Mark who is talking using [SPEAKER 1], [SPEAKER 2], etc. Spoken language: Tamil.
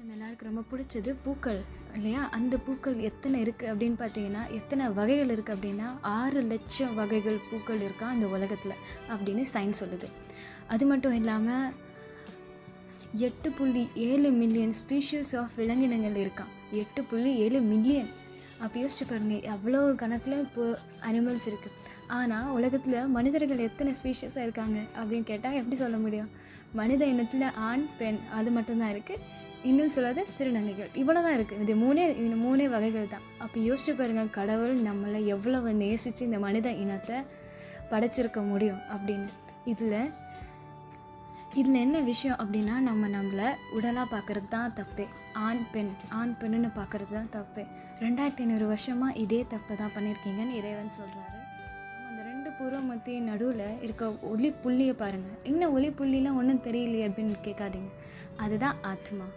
[SPEAKER 1] நம்ம எல்லாருக்கும் ரொம்ப பிடிச்சது பூக்கள் இல்லையா? அந்த பூக்கள் எத்தனை இருக்குது அப்படின்னு பார்த்தீங்கன்னா, எத்தனை வகைகள் இருக்குது அப்படின்னா 6,00,000 வகைகள் பூக்கள் இருக்கா இந்த உலகத்தில் அப்படின்னு சயின்ஸ் சொல்லுது. அது மட்டும் இல்லாமல் 8.7 மில்லியன் ஸ்பீஷீஸ் ஆஃப் விலங்கினங்கள் இருக்கான். 8.7 மில்லியன். அப்போ யோசிச்சு பாருங்கள், அவ்வளோ கணக்கில் இப்போ அனிமல்ஸ் இருக்குது. ஆனால் உலகத்தில் மனிதர்கள் எத்தனை ஸ்பீஷஸாக இருக்காங்க அப்படின்னு கேட்டால் எப்படி சொல்ல முடியும்? மனித இனத்தில் ஆண் பெண் அது மட்டும்தான் இருக்குது. இன்னும் சொல்லாத திருநங்கைகள், இவ்வளோ தான் இருக்குது. இது மூணே வகைகள் தான். அப்போ யோசிச்சு பாருங்கள், கடவுள் நம்மளை எவ்வளவு நேசித்து இந்த மனித இனத்தை படைச்சிருக்க முடியும் அப்படின்னு. இதில் என்ன விஷயம் அப்படின்னா, நம்மளை உடலாக பார்க்குறது தான் தப்பு. ஆண் பெண்ணுன்னு பார்க்குறது தான் தப்பு. 2500 வருஷமாக இதே தப்பை தான் பண்ணியிருக்கீங்கன்னு இறைவன் சொல்கிறாரு. அந்த 2 புறம் மத்திய நடுவில் இருக்க ஒளி புள்ளியை பாருங்கள். என்ன ஒளி புள்ளிலாம் ஒன்றும் தெரியலையே அப்படின்னு கேட்காதீங்க. அதுதான் ஆத்மா.